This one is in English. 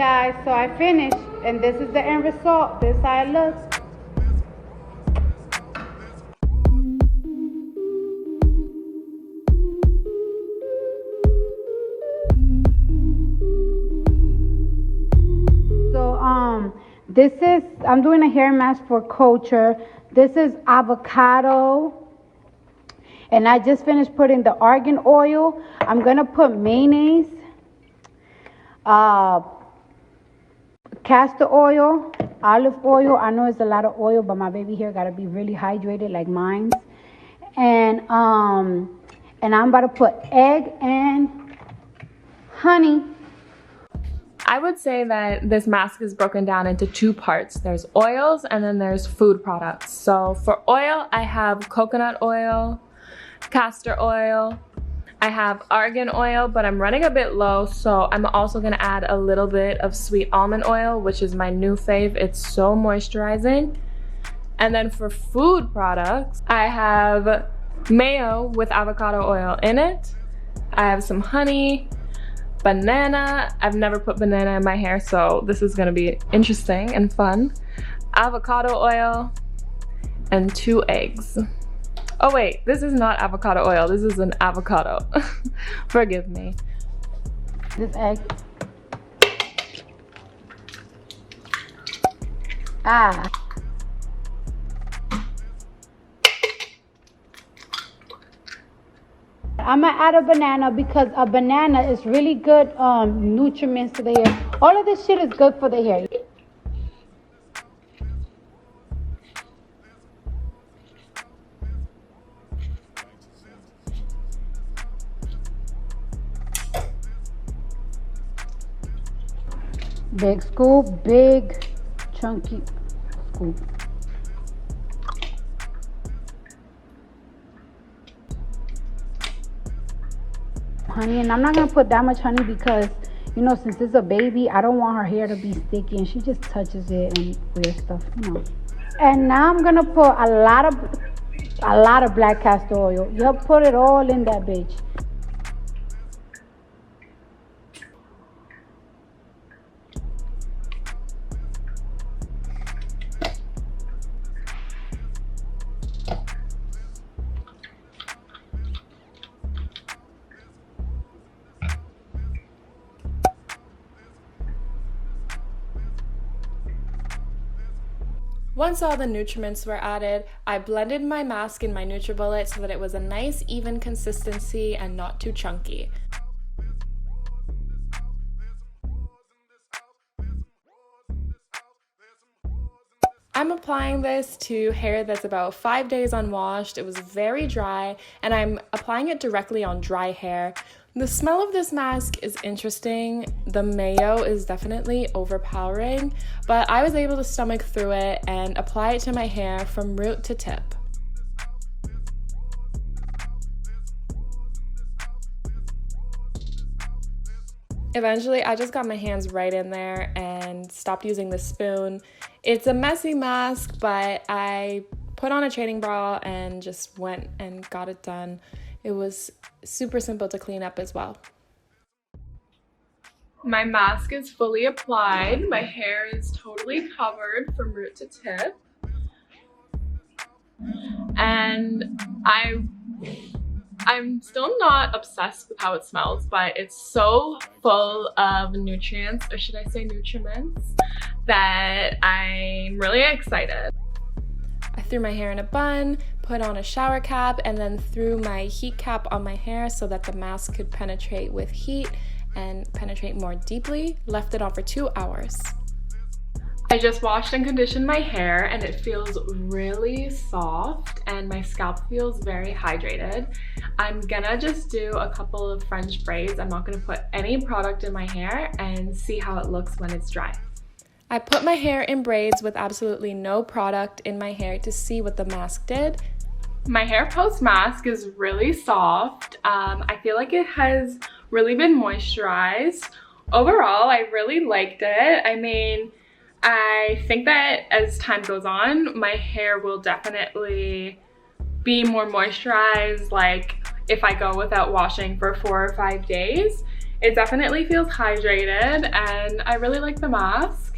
Guys, so I finished and this is the end result. This is how it looks. So this is, I'm doing a hair mask for Culture. This is avocado, and I just finished putting the argan oil. I'm gonna put mayonnaise, castor oil, olive oil. I know it's a lot of oil, but my baby hair gotta be really hydrated like mine. And I'm about to put egg and honey. I would say that this mask is broken down into two parts. There's oils and then there's food products. So for oil, I have coconut oil, castor oil, I have argan oil, but I'm running a bit low, so I'm also gonna add a little bit of sweet almond oil, which is my new fave. It's so moisturizing. And then for food products, I have mayo with avocado oil in it. I have some honey, banana. I've never put banana in my hair, so this is gonna be interesting and fun. Avocado oil and 2 eggs. Oh wait, this is not avocado oil, this is an avocado. Forgive me. This egg. I'm gonna add a banana because a banana is really good nutriments to the hair. All of this shit is good for the hair. Big scoop, big chunky scoop. Honey, and I'm not gonna put that much honey because, you know, since it's a baby, I don't want her hair to be sticky and she just touches it and weird stuff, you know. And now I'm gonna put a lot of black castor oil. You put it all in that bitch. Once all the nutriments were added, I blended my mask in my NutriBullet so that it was a nice even consistency and not too chunky. I'm applying this to hair that's about 5 days unwashed. It was very dry, and I'm applying it directly on dry hair. The smell of this mask is interesting. The mayo is definitely overpowering, but I was able to stomach through it and apply it to my hair from root to tip. Eventually, I just got my hands right in there and stopped using the spoon. It's a messy mask, but I put on a training bra and just went and got it done. It was super simple to clean up as well. My mask is fully applied. My hair is totally covered from root to tip. And I'm still not obsessed with how it smells, but it's so full of nutrients, or should I say nutriments, that I'm really excited. I threw my hair in a bun, put on a shower cap, and then threw my heat cap on my hair so that the mask could penetrate with heat and penetrate more deeply. Left it on for 2 hours. I just washed and conditioned my hair and it feels really soft and my scalp feels very hydrated. I'm gonna just do a couple of French braids. I'm not gonna put any product in my hair and see how it looks when it's dry. I put my hair in braids with absolutely no product in my hair to see what the mask did. My hair post mask is really soft. I feel like it has really been moisturized. Overall, I really liked it. I mean, I think that as time goes on, my hair will definitely be more moisturized, like if I go without washing for 4 or 5 days. It definitely feels hydrated and I really like the mask.